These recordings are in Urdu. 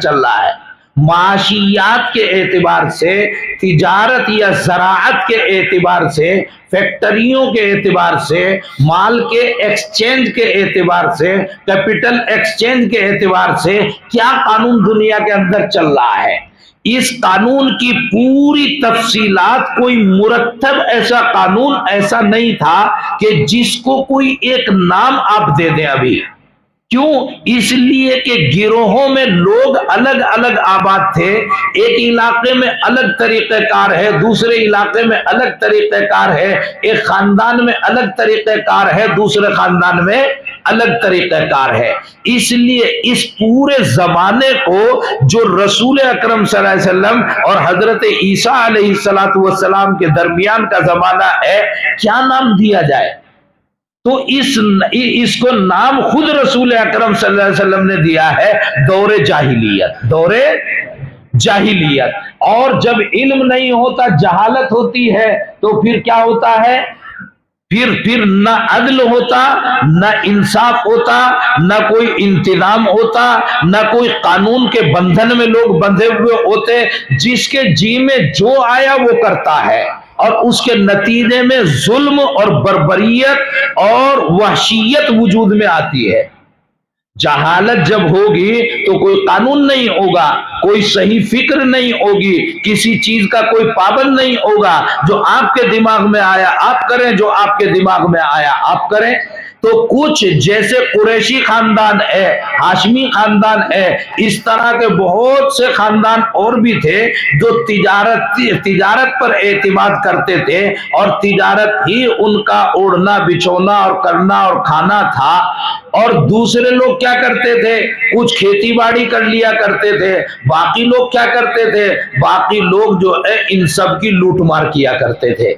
چل رہا ہے۔ معاشیات کے اعتبار سے، تجارت یا زراعت کے اعتبار سے، فیکٹریوں کے اعتبار سے، مال کے ایکسچینج کے اعتبار سے، کیپٹل ایکسچینج کے اعتبار سے کیا قانون دنیا کے اندر چل رہا ہے، اس قانون کی پوری تفصیلات، کوئی مرتب ایسا قانون ایسا نہیں تھا کہ جس کو کوئی ایک نام آپ دے دیں ابھی۔ کیوں؟ اس لیے کہ گروہوں میں لوگ الگ الگ آباد تھے، ایک علاقے میں الگ طریقہ کار ہے، دوسرے علاقے میں الگ طریقہ کار ہے، ایک خاندان میں الگ طریقہ کار ہے، دوسرے خاندان میں الگ طریقہ کار ہے۔ اس لیے اس پورے زمانے کو جو رسول اکرم صلی اللہ علیہ وسلم اور حضرت عیسیٰ علیہ السلام کے درمیان کا زمانہ ہے، کیا نام دیا جائے؟ تو اس کو نام خود رسول اکرم صلی اللہ علیہ وسلم نے دیا ہے دور جاہلیت، دور جاہلیت۔ اور جب علم نہیں ہوتا، جہالت ہوتی ہے، تو پھر کیا ہوتا ہے؟ پھر نہ عدل ہوتا، نہ انصاف ہوتا، نہ کوئی انتظام ہوتا، نہ کوئی قانون کے بندھن میں لوگ بندھے ہوئے ہوتے، جس کے جی میں جو آیا وہ کرتا ہے، اور اس کے نتیجے میں ظلم اور بربریت اور وحشیت وجود میں آتی ہے۔ جہالت جب ہوگی تو کوئی قانون نہیں ہوگا، کوئی صحیح فکر نہیں ہوگی، کسی چیز کا کوئی پابند نہیں ہوگا، جو آپ کے دماغ میں آیا آپ کریں، جو آپ کے دماغ میں آیا آپ کریں۔ تو کچھ جیسے قریشی خاندان ہے، ہاشمی خاندان ہے، اس طرح کے بہت سے خاندان اور بھی تھے جو تجارت پر اعتماد کرتے تھے، اور تجارت ہی ان کا اوڑھنا بچھونا اور کرنا اور کھانا تھا۔ اور دوسرے لوگ کیا کرتے تھے؟ کچھ کھیتی باڑی کر لیا کرتے تھے، باقی لوگ کیا کرتے تھے؟ باقی لوگ جو ہے ان سب کی لوٹ مار کیا کرتے تھے۔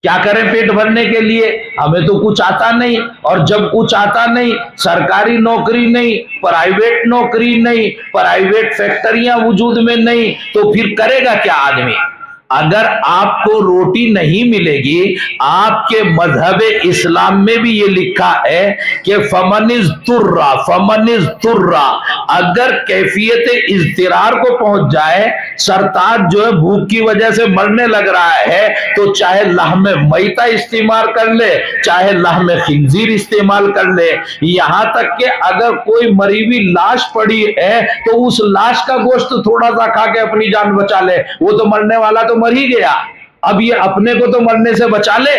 کیا کریں پیٹ بھرنے کے لیے؟ ہمیں تو کچھ آتا نہیں، اور جب کچھ آتا نہیں، سرکاری نوکری نہیں، پرائیویٹ نوکری نہیں، پرائیویٹ فیکٹریاں وجود میں نہیں، تو پھر کرے گا کیا آدمی؟ اگر آپ کو روٹی نہیں ملے گی، آپ کے مذہب اسلام میں بھی یہ لکھا ہے کہ فمن اضطر، اگر کیفیت اضطرار کو پہنچ جائے، سرتاج جو ہے بھوک کی وجہ سے مرنے لگ رہا ہے، تو چاہے لحم میتہ استعمال کر لے، چاہے لحم خنزیر استعمال کر لے، یہاں تک کہ اگر کوئی مری ہوئی لاش پڑی ہے تو اس لاش کا گوشت تھوڑا سا کھا کے اپنی جان بچا لے، وہ تو مرنے والا تو مر ہی گیا، اب یہ اپنے کو تو مرنے سے بچا لے۔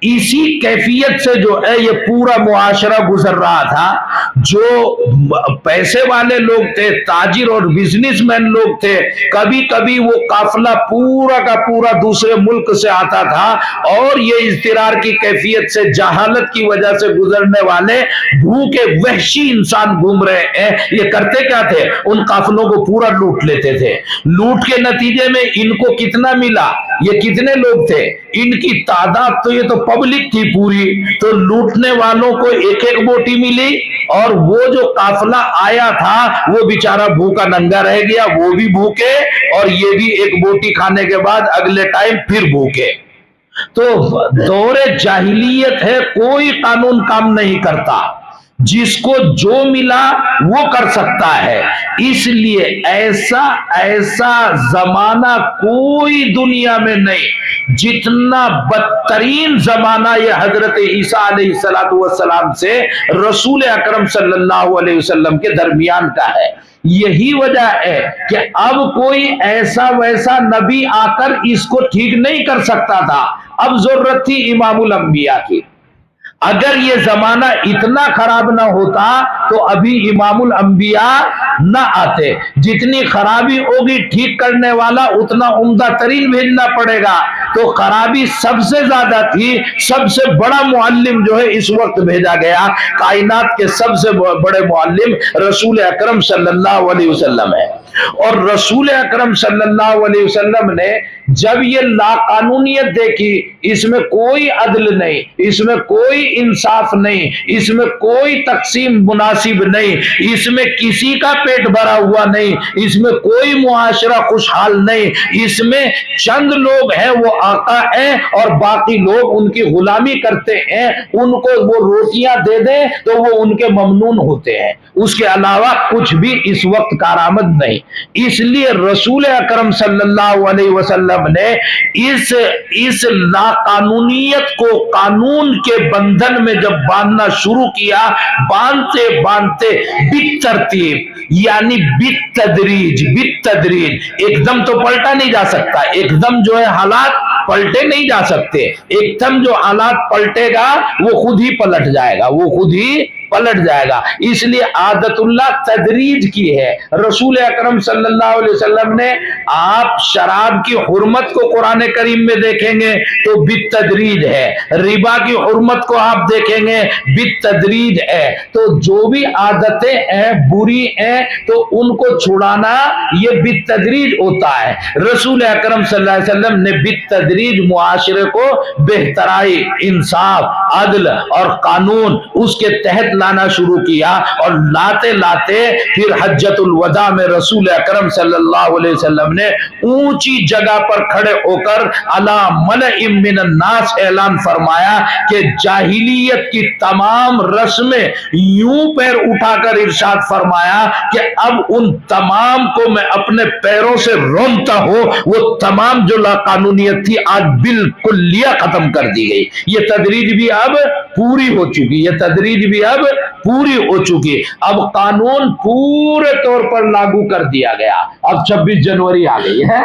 اسی کیفیت سے جو ہے یہ پورا معاشرہ گزر رہا تھا۔ جو پیسے والے لوگ تھے، تاجر اور بزنس مین لوگ تھے، کبھی کبھی وہ قافلہ پورا کا پورا دوسرے ملک سے آتا تھا، اور یہ اضطرار کی کیفیت سے، جہالت کی وجہ سے گزرنے والے بھوکے وحشی انسان گھوم رہے ہیں، یہ کرتے کیا تھے؟ ان قافلوں کو پورا لوٹ لیتے تھے۔ لوٹ کے نتیجے میں ان کو کتنا ملا؟ یہ کتنے لوگ تھے؟ ان کی تعداد تو یہ تو پبلک تھی پوری، تو لوٹنے والوں کو ایک ایک بوٹی ملی، اور وہ جو قافلہ آیا تھا وہ بیچارہ بھوکا ننگا رہ گیا، وہ بھی بھوکے، اور یہ بھی ایک بوٹی کھانے کے بعد اگلے ٹائم پھر بھوکے۔ تو دور جاہلیت ہے، کوئی قانون کام نہیں کرتا، جس کو جو ملا وہ کر سکتا ہے۔ اس لیے ایسا زمانہ کوئی دنیا میں نہیں، جتنا بدترین زمانہ یہ حضرت عیسیٰ علیہ السلام سے رسول اکرم صلی اللہ علیہ وسلم کے درمیان کا ہے۔ یہی وجہ ہے کہ اب کوئی ایسا ویسا نبی آ کر اس کو ٹھیک نہیں کر سکتا تھا، اب ضرورت تھی امام الانبیاء کی۔ اگر یہ زمانہ اتنا خراب نہ ہوتا تو ابھی امام الانبیاء نہ آتے۔ جتنی خرابی ہوگی ٹھیک کرنے والا اتنا عمدہ ترین بھیجنا پڑے گا، تو خرابی سب سے زیادہ تھی، سب سے بڑا معلم جو ہے اس وقت بھیجا گیا، کائنات کے سب سے بڑے معلم رسول اکرم صلی اللہ علیہ وسلم ہے۔ اور رسول اکرم صلی اللہ علیہ وسلم نے جب یہ لاقانونیت دیکھی، اس میں کوئی عدل نہیں، اس میں کوئی انصاف نہیں، اس میں کوئی تقسیم مناسب نہیں، اس میں کسی کا پیٹ بھرا ہوا نہیں، اس میں کوئی معاشرہ خوشحال نہیں، اس میں چند لوگ ہیں وہ آقا ہیں اور باقی لوگ ان کی غلامی کرتے ہیں، ان کو وہ روٹیاں دے دیں تو وہ ان کے ممنون ہوتے ہیں، اس کے علاوہ کچھ بھی اس وقت کارآمد نہیں۔ اس لیے رسول اکرم صلی اللہ علیہ وسلم نے اس لاقانونیت کو قانون کے بندھن میں جب باندھنا شروع کیا، باندھتے باندھتے بالترتیب یعنی بالتدریج ایک دم تو پلٹا نہیں جا سکتا، ایک دم جو ہے حالات پلٹے نہیں جا سکتے، ایک دم جو حالات پلٹے گا وہ خود ہی پلٹ جائے گا، وہ خود ہی پلٹ جائے گا۔ اس لیے عادت اللہ تدریج کی ہے۔ رسول اکرم صلی اللہ علیہ وسلم نے، آپ شراب کی حرمت کو قرآن کریم میں دیکھیں گے تو بالتدریج ہے، ربا کی حرمت کو آپ دیکھیں گے بالتدریج ہے، تو جو بھی عادتیں ہیں بری ہیں تو ان کو چھڑانا یہ بالتدریج ہوتا ہے۔ رسول اکرم صلی اللہ علیہ وسلم نے بالتدریج معاشرے کو بہترائی، انصاف، عدل اور قانون اس کے تحت لانا شروع کیا، اور لاتے لاتے پھر حجۃ الوداع میں رسول اکرم صلی اللہ علیہ وسلم نے اونچی جگہ پر کھڑے ہو کر علی ملئ من الناس اعلان فرمایا کہ جاہلیت کی تمام رسمیں یوں پیر اٹھا کر ارشاد فرمایا کہ اب ان تمام کو میں اپنے پیروں سے رونتا ہوں، وہ تمام جو لاقانونیت تھی آج بالکلیہ ختم کر دی گئی۔ یہ تدریج بھی اب پوری ہو چکی، یہ تدریج بھی اب پوری ہو چکی، اب قانون پورے طور پر لاگو کر دیا گیا۔ اب 26 جنوری آ گئی ہے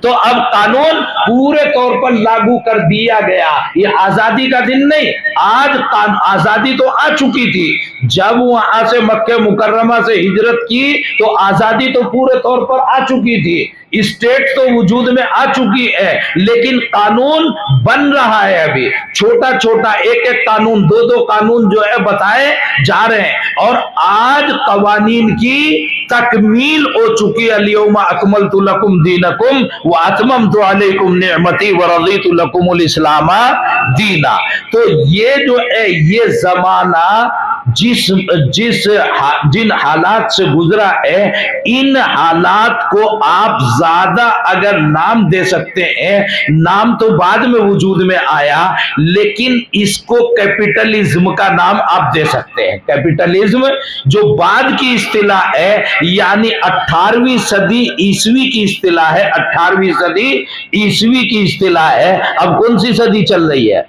تو اب قانون پورے طور پر لاگو کر دیا گیا۔ یہ آزادی کا دن نہیں، آج آزادی تو آ چکی تھی، جب وہاں سے مکہ مکرمہ سے ہجرت کی تو آزادی تو پورے طور پر آ چکی تھی، اسٹیٹ تو وجود میں آ چکی ہے، لیکن قانون بن رہا ہے، ابھی چھوٹا چھوٹا ایک ایک قانون، دو قانون جو ہے بتائے جا رہے ہیں، اور آج قوانین کی تکمیل ہو چکی۔ الیوم اکملت لکم دینکم واتممت علیکم نعمتی ورضیت لکم الاسلام دینا۔ تو یہ جو ہے یہ زمانہ جن حالات سے گزرا ہے، ان حالات کو آپ زیادہ اگر نام دے سکتے ہیں، نام تو بعد میں وجود میں آیا، لیکن اس کو کیپٹلزم کا نام آپ دے سکتے ہیں۔ کیپٹلزم جو بعد کی اصطلاح ہے، یعنی 18ویں صدی عیسوی کی اصطلاح ہے، 18ویں صدی عیسوی کی اصطلاح ہے۔ اب کون سی صدی چل رہی ہے؟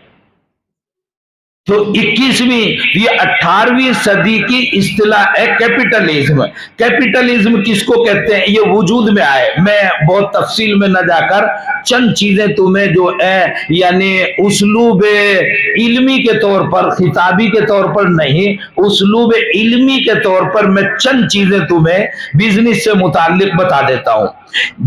تو 21ویں، یہ 18ویں صدی کی اصطلاح ہے کیپٹلزم۔ کیپٹلزم کس کو کہتے ہیں؟ یہ وجود میں آئے، میں بہت تفصیل میں نہ جا کر چند چیزیں تمہیں جو ہے یعنی اسلوب علمی کے طور پر، خطابی کے طور پر نہیں، اسلوب علمی کے طور پر میں چند چیزیں تمہیں بزنس سے متعلق بتا دیتا ہوں۔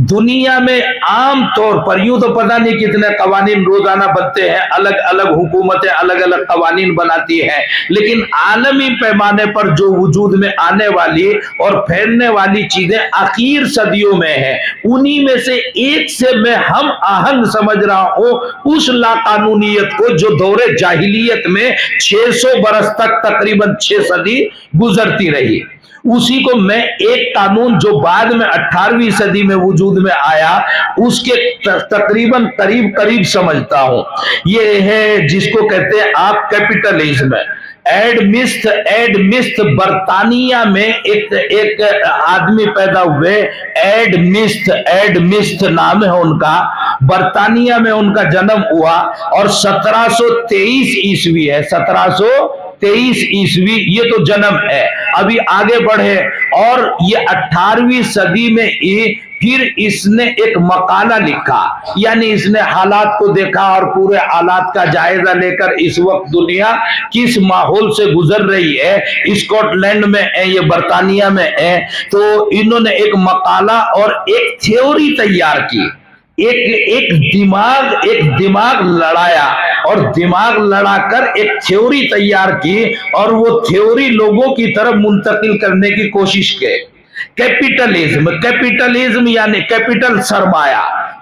دنیا میں عام طور پر یوں تو پتہ نہیں کتنے قوانین روزانہ بنتے ہیں، الگ الگ حکومتیں الگ الگ قوانین بناتی ہیں، لیکن عالمی پیمانے پر جو وجود میں آنے والی اور پھیلنے والی چیزیں آخر صدیوں میں ہیں، انہی میں سے ایک سے میں ہم آہنگ سمجھ رہا ہوں اس لاقانونیت کو جو دور جاہلیت میں 600 برس تک تقریباً 6 صدی گزرتی رہی، اسی کو میں ایک قانون جو بعد میں 18ویں صدی میں وجود میں آیا اس کے تقریباً قریب سمجھتا ہوں۔ یہ ہے جس کو کہتے ہیں آپ کیپٹلزم۔ ایڈ مسٹ برطانیہ میں ایک آدمی پیدا ہوئے، ایڈ مسٹ نام ہے ان کا، برطانیہ میں ان کا جنم ہوا، اور 1723 عیسوی ہے، 1723 عیسوی یہ تو جنم ہے۔ ابھی آگے بڑھے اور یہ 18ویں صدی میں پھر اس نے ایک مقالہ لکھا، یعنی اس نے حالات کو دیکھا اور پورے حالات کا جائزہ لے کر اس وقت دنیا کس ماحول سے گزر رہی ہے، اسکاٹ لینڈ میں ہے، یہ برطانیہ میں ہے، تو انہوں نے ایک مقالہ اور ایک تھیوری تیار کی، ایک دماغ لڑایا، اور دماغ لڑا کر ایک تھیوری تیار کی، اور وہ تھیوری لوگوں کی طرف منتقل کرنے کی کوشش کی۔ کیپٹلزم یعنی کیپٹل سرمایہ،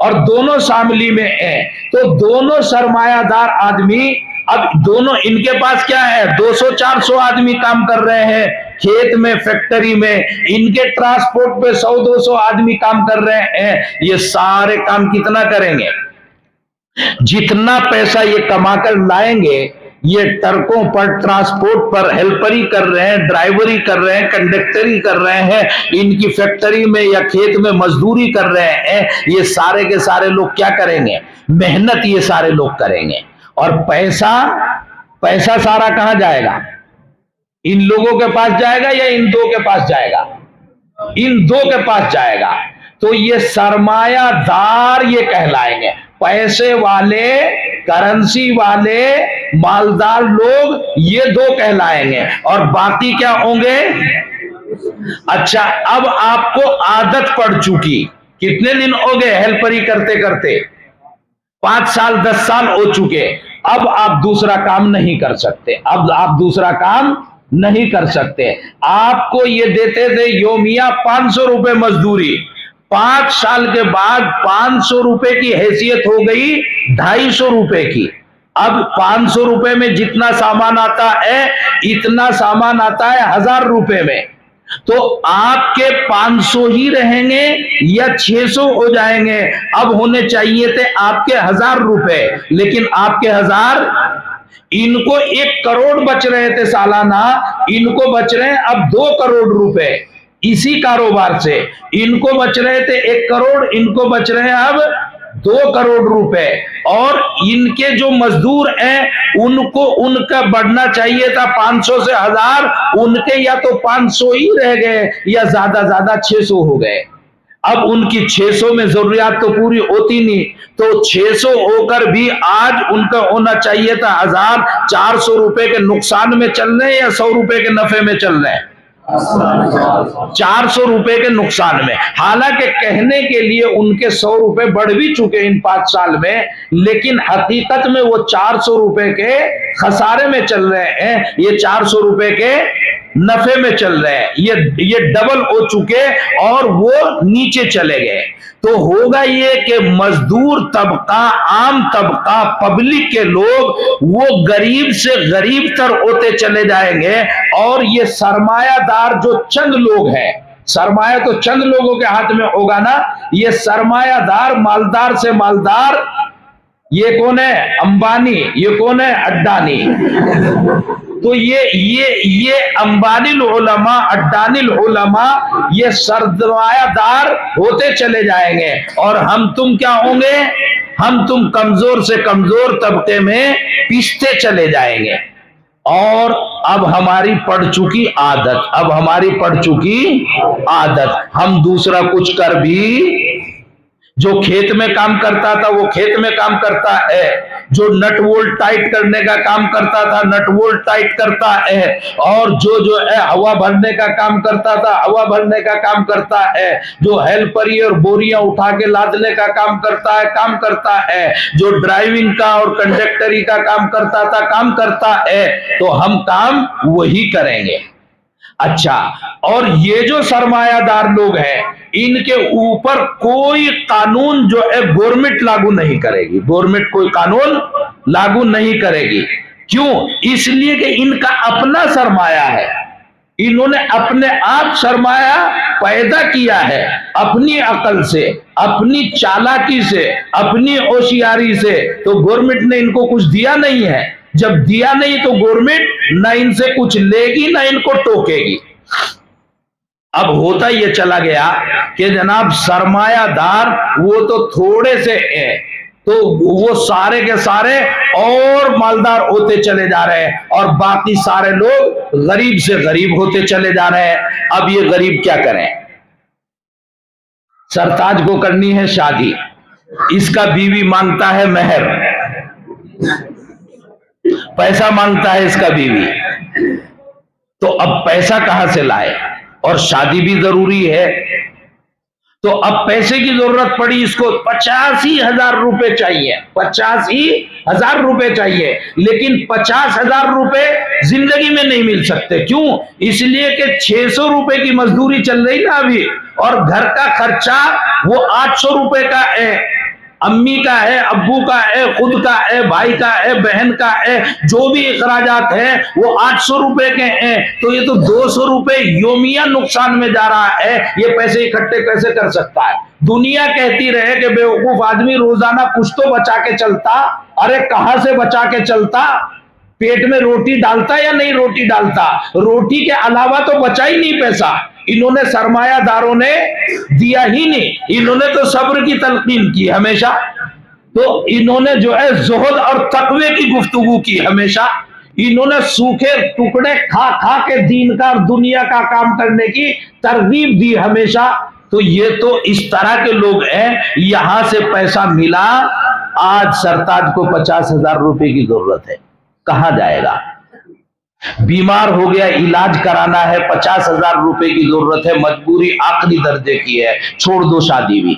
اور دونوں شاملی میں ہیں، تو دونوں سرمایہ دار آدمی، اب دونوں ان کے پاس کیا ہے، 200-400 آدمی کام کر رہے ہیں کھیت میں، فیکٹری میں، ان کے ٹرانسپورٹ پہ 100-200 آدمی کام کر رہے ہیں، یہ سارے کام کتنا کریں گے؟ جتنا پیسہ یہ کما کر لائیں گے، یہ ٹرکوں پر، ٹرانسپورٹ پر ہیلپری کر رہے ہیں، ڈرائیوری کر رہے ہیں، کنڈکٹری کر رہے ہیں، ان کی فیکٹری میں یا کھیت میں مزدوری کر رہے ہیں، یہ سارے کے سارے لوگ کیا کریں گے؟ محنت یہ سارے لوگ کریں گے، اور پیسہ سارا کہاں جائے گا؟ ان لوگوں کے پاس جائے گا یا ان دو کے پاس جائے گا؟ ان دو کے پاس جائے گا۔ تو یہ سرمایہ دار یہ کہلائیں گے، پیسے والے، کرنسی والے، مالدار لوگ یہ دو کہلائیں گے، اور باقی کیا ہوں گے؟ اچھا، اب آپ کو عادت پڑ چکی، کتنے دن ہو گئے ہیلپری کرتے کرتے؟ 5 سال 10 سال ہو چکے، اب آپ دوسرا کام نہیں کر سکتے، اب آپ دوسرا کام نہیں کر سکتے۔ آپ کو یہ دیتے تھے یومیہ 500 روپے مزدوری، 5 سال کے بعد 500 روپے کی حیثیت ہو گئی 250 روپے کی۔ اب 500 روپے میں جتنا سامان آتا ہے، اتنا سامان آتا ہے 1000 روپے میں، تو آپ کے 500 ہی رہیں گے یا 600 ہو جائیں گے؟ اب ہونے چاہیے تھے آپ کے 1000 روپے، لیکن آپ کے 1000، ان کو 1 کروڑ بچ رہے تھے سالانہ، ان کو بچ رہے ہیں اب 2 کروڑ روپے اسی کاروبار سے، ان کو بچ رہے تھے 1 کروڑ، ان کو بچ رہے ہیں اب 2 کروڑ روپے، اور ان کے جو مزدور ہیں ان کا بڑھنا چاہیے تھا 500 سے 1000، ان کے یا تو 500 ہی رہ گئے یا زیادہ 600 ہو گئے۔ اب ان کی 600 میں ضروریات تو پوری ہوتی نہیں، تو 600 ہو کر بھی آج ان کا ہونا چاہیے تھا 1000، 400 روپے کے نقصان میں چل رہے ہیں یا 100 روپے کے نفع میں چل رہے ہیں؟ 400 روپے کے نقصان میں، حالانکہ کہنے کے لیے ان کے 100 روپے بڑھ بھی چکے ان 5 سال میں، لیکن حقیقت میں وہ 400 روپے کے خسارے میں چل رہے ہیں، یہ 400 روپے کے نفع میں چل رہے ہیں، یہ ڈبل ہو چکے اور وہ نیچے چلے گئے۔ تو ہوگا یہ کہ مزدور طبقہ، عام طبقہ، پبلک کے لوگ وہ غریب سے غریب تر ہوتے چلے جائیں گے، اور یہ سرمایہ دار جو چند لوگ ہیں، سرمایہ تو چند لوگوں کے ہاتھ میں ہوگا نا، یہ سرمایہ دار، مالدار سے مالدار، یہ کون ہے؟ امبانی، یہ کون ہے؟ اڈانی۔ تو یہ امبانی العلماء، اڈانی العلماء، یہ سرمایہ دار ہوتے چلے جائیں گے، اور ہم تم کیا ہوں گے؟ ہم تم کمزور سے کمزور طبقے میں پیستے چلے جائیں گے۔ اور اب ہماری پڑ چکی عادت، ہم دوسرا کچھ کر بھی، جو کھیت میں کام کرتا تھا وہ کھیت میں کام کرتا ہے، جو نٹ وولٹ ٹائٹ کرنے کا کام کرتا تھا نٹ وولٹ ٹائٹ کرتا ہے، اور جو ہے ہوا بھرنے کا کام کرتا تھا ہوا بھرنے کا کام کرتا ہے، جو ہیلپری اور بوریاں اٹھا کے لادنے کا کام کرتا ہے، جو ڈرائیونگ کا اور کنڈکٹری کا کام کرتا تھا کام کرتا ہے، تو ہم کام وہی کریں گے۔ اچھا، اور یہ جو سرمایہ دار لوگ ہیں، ان کے اوپر کوئی قانون جو ہے گورنمنٹ لاگو نہیں کرے گی، گورنمنٹ کوئی قانون لاگو نہیں کرے گی۔ کیوں؟ اس لیے کہ ان کا اپنا سرمایہ ہے، انہوں نے اپنے آپ سرمایہ پیدا کیا ہے، اپنی عقل سے، اپنی چالاکی سے، اپنی ہوشیاری سے، تو گورنمنٹ نے ان کو کچھ دیا نہیں ہے۔ جب دیا نہیں تو گورنمنٹ نہ ان سے کچھ لے گی نہ ان کو ٹوکے گی۔ اب ہوتا یہ چلا گیا کہ جناب سرمایہ دار وہ تو تھوڑے سے ہیں، تو وہ سارے کے سارے اور مالدار ہوتے چلے جا رہے ہیں، اور باقی سارے لوگ غریب سے غریب ہوتے چلے جا رہے ہیں۔ اب یہ غریب کیا کریں؟ سرتاج کو کرنی ہے شادی، اس کا بیوی مانگتا ہے مہر، پیسہ مانگتا ہے اس کا بیوی، تو اب پیسہ کہاں سے لائے؟ اور شادی بھی ضروری ہے، تو اب پیسے کی ضرورت پڑی اس کو، 85,000 روپے چاہیے، 85,000 روپے چاہیے، لیکن 50,000 روپے زندگی میں نہیں مل سکتے۔ کیوں؟ اس لیے کہ 600 روپے کی مزدوری چل رہی نا ابھی، اور گھر کا خرچہ وہ 800 روپے کا ہے، امی کا ہے، ابو کا ہے، خود کا ہے، بھائی کا ہے، بہن کا ہے، جو بھی اخراجات ہیں وہ 800 روپے کے ہیں، تو یہ تو 200 روپے یومیہ نقصان میں جا رہا ہے، یہ پیسے اکٹھے کیسے کر سکتا ہے؟ دنیا کہتی رہے کہ بیوقوف آدمی روزانہ کچھ تو بچا کے چلتا، ارے کہاں سے بچا کے چلتا؟ پیٹ میں روٹی ڈالتا یا نہیں روٹی ڈالتا؟ روٹی کے علاوہ تو بچا ہی نہیں پیسہ، انہوں نے سرمایہ داروں نے دیا ہی نہیں، انہوں نے تو صبر کی تلقین کی ہمیشہ، تو انہوں نے جو ہے زہد اور تقوی کی گفتگو کی ہمیشہ، انہوں نے سوکھے ٹکڑے کھا کھا کے دین کا اور دنیا کا کام کرنے کی ترغیب دی ہمیشہ۔ تو یہ تو اس طرح کے لوگ ہیں، یہاں سے پیسہ ملا، آج سرتاج کو 50,000 روپے کی ضرورت ہے، کہاں جائے گا؟ بیمار ہو گیا، علاج کرانا ہے، 50,000 روپے کی ضرورت ہے، مجبوری آخری درجے کی ہے، چھوڑ دو شادی بھی،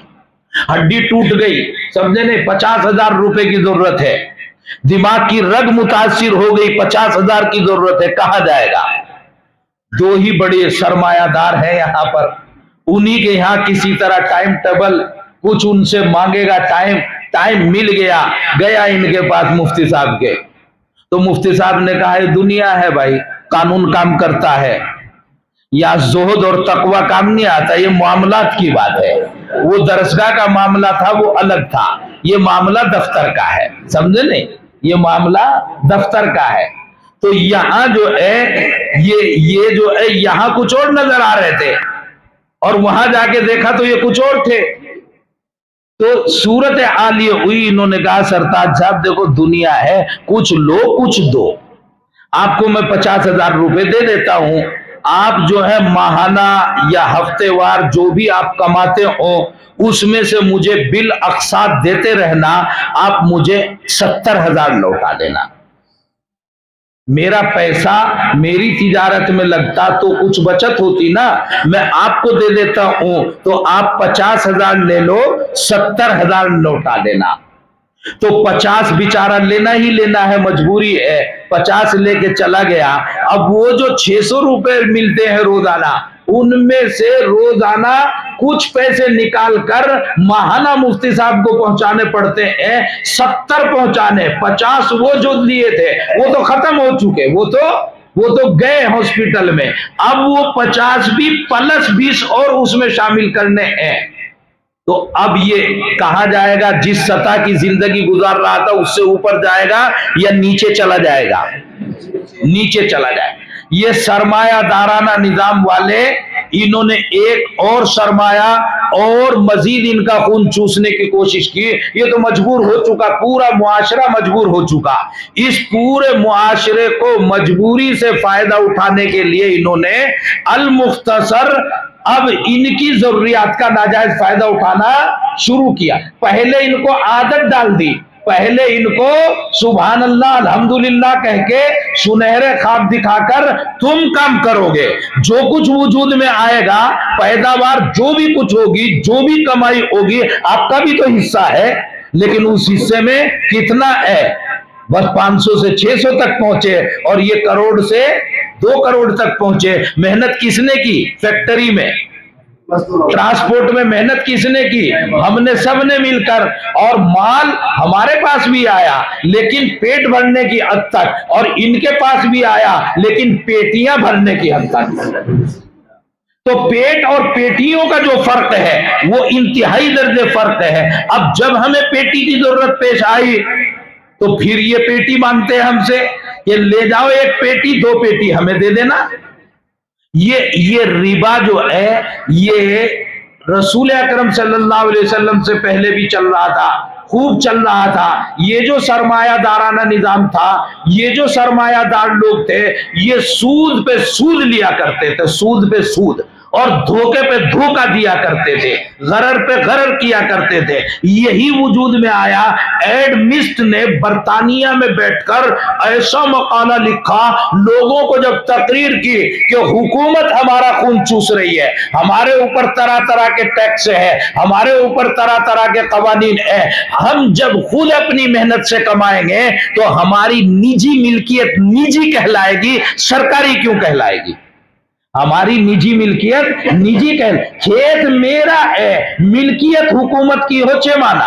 ہڈی ٹوٹ گئی، سمجھے نہیں، 50,000 روپے کی ضرورت ہے، دماغ کی رگ متاثر ہو گئی، 50,000 کی ضرورت ہے، کہاں جائے گا؟ دو ہی بڑے سرمایہ دار ہیں یہاں پر، انہی کے یہاں کسی طرح ٹائم ٹیبل کچھ ان سے مانگے گا، ٹائم مل گیا، گیا ان کے پاس مفتی صاحب کے، تو مفتی صاحب نے کہا یہ دنیا ہے بھائی، قانون کام کرتا ہے، یا زہد اور تقوی کام نہیں آتا، یہ معاملات کی بات ہے، وہ درسگاہ کا معاملہ تھا وہ الگ تھا، یہ معاملہ دفتر کا ہے، سمجھے نہیں، یہ معاملہ دفتر کا ہے۔ تو یہاں جو ہے یہ جو ہے یہاں کچھ اور نظر آ رہے تھے، اور وہاں جا کے دیکھا تو یہ کچھ اور تھے، تو صورت حال یہ ہوئی، انہوں نے کہا سرتاج صاحب دیکھو دنیا ہے، کچھ لو کچھ دو، آپ کو میں 50,000 روپے دے دیتا ہوں، آپ جو ہے ماہانہ یا ہفتے وار جو بھی آپ کماتے ہو اس میں سے مجھے بالاقساط دیتے رہنا، آپ مجھے 70,000 لوٹا دینا، میرا پیسہ میری تجارت میں لگتا تو کچھ بچت ہوتی نا، میں آپ کو دے دیتا ہوں، تو آپ 50,000 لے لو، 70,000 لوٹا دینا، تو 50 بیچارہ لینا ہی لینا ہے، مجبوری ہے، 50 لے کے چلا گیا، اب وہ جو 600 روپے ملتے ہیں روزانہ، ان میں سے روزانہ کچھ پیسے نکال کر ماہانہ مفتی صاحب کو پہنچانے پڑتے ہیں، 70 پہنچانے، 50 وہ جو لیے تھے وہ تو ختم ہو چکے، وہ تو گئے ہاسپٹل میں، اب وہ 50 بھی پلس 20 اور اس میں شامل کرنے ہیں، تو اب یہ کہاں جائے گا؟ جس سطح کی زندگی گزار رہا تھا اس سے اوپر جائے گا یا نیچے چلا جائے گا؟ نیچے چلا جائے گا۔ یہ سرمایہ دارانہ نظام والے، انہوں نے ایک اور سرمایہ اور مزید ان کا خون چوسنے کی کوشش کی، یہ تو مجبور ہو چکا، پورا معاشرہ مجبور ہو چکا، اس پورے معاشرے کو مجبوری سے فائدہ اٹھانے کے لیے انہوں نے المختصر اب ان کی ضروریات کا ناجائز فائدہ اٹھانا شروع کیا، پہلے ان کو عادت ڈال دی، پہلے ان کو سبحان اللہ الحمدللہ کہہ کے سنہرے خواب دکھا کر تم کام کرو گے، جو کچھ وجود میں آئے گا، پیداوار جو بھی کچھ ہوگی، جو بھی کمائی ہوگی، آپ کا بھی تو حصہ ہے، لیکن اس حصے میں کتنا ہے؟ بس 500 سے 600 تک پہنچے، اور یہ کروڑ سے 2 کروڑ تک پہنچے۔ محنت کس نے کی؟ فیکٹری میں، ٹرانسپورٹ میں محنت کس نے کی؟ ہم نے سب نے مل کر، اور مال ہمارے پاس بھی آیا لیکن پیٹ بھرنے کی حد تک، اور ان کے پاس بھی آیا لیکن پیٹیاں بھرنے کی حد تک۔ تو پیٹ اور پیٹیوں کا جو فرق ہے وہ انتہائی درجے فرق ہے۔ اب جب ہمیں پیٹی کی ضرورت پیش آئی تو پھر یہ پیٹی مانگتے ہیں ہم سے کہ لے جاؤ 1 پیٹی 2 پیٹی ہمیں دے دینا۔ یہ ربا جو ہے یہ رسول اکرم صلی اللہ علیہ وسلم سے پہلے بھی چل رہا تھا، خوب چل رہا تھا۔ یہ جو سرمایہ دارانہ نظام تھا، یہ جو سرمایہ دار لوگ تھے، یہ سود پہ سود لیا کرتے تھے، سود پہ سود، اور دھوکے پہ دھوکہ دیا کرتے تھے، غرر پہ غرر کیا کرتے تھے۔ یہی وجود میں آیا، ایڈمسٹ نے برطانیہ میں بیٹھ کر ایسا مقالہ لکھا، لوگوں کو جب تقریر کی کہ حکومت ہمارا خون چوس رہی ہے، ہمارے اوپر طرح طرح کے ٹیکس ہے، ہمارے اوپر طرح طرح کے قوانین ہے، ہم جب خود اپنی محنت سے کمائیں گے تو ہماری نجی ملکیت نجی کہلائے گی، سرکاری کیوں کہلائے گی؟ ہماری نجی ملکیت نجی کہلائے، کھیت میرا ہے، ملکیت حکومت کی ہو 6 مانا،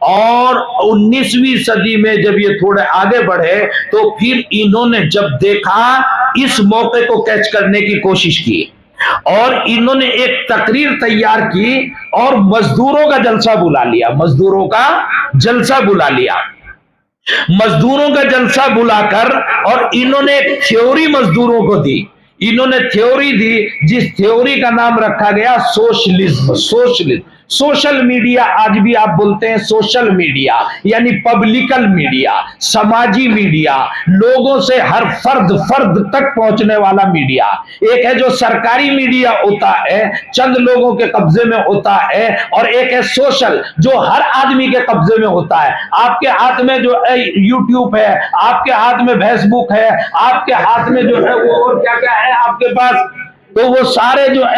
اور 19ویں صدی میں جب یہ تھوڑے آگے بڑھے تو پھر انہوں نے جب دیکھا اس موقع کو کیچ کرنے کی کوشش کی اور انہوں نے ایک تقریر تیار کی اور مزدوروں کا جلسہ بلا لیا، مزدوروں کا جلسہ بلا لیا، مزدوروں کا جلسہ بلا کر اور انہوں نے ایک تھیوری مزدوروں کو دی، انہوں نے تھیوری دی جس تھیوری کا نام رکھا گیا سوشلزم۔ سوشلزم، سوشل میڈیا آج بھی آپ بولتے ہیں سوشل میڈیا یعنی پبلکل میڈیا، سماجی میڈیا، لوگوں سے ہر فرد تک پہنچنے والا میڈیا۔ ایک ہے جو سرکاری میڈیا ہوتا ہے، چند لوگوں کے قبضے میں ہوتا ہے، اور ایک ہے سوشل جو ہر آدمی کے قبضے میں ہوتا ہے۔ آپ کے ہاتھ میں جو یوٹیوب ہے، آپ کے ہاتھ میں فیس بک ہے، آپ کے ہاتھ میں جو ہے وہ اور کیا کیا ہے آپ کے پاس، تو وہ سارے جو ہے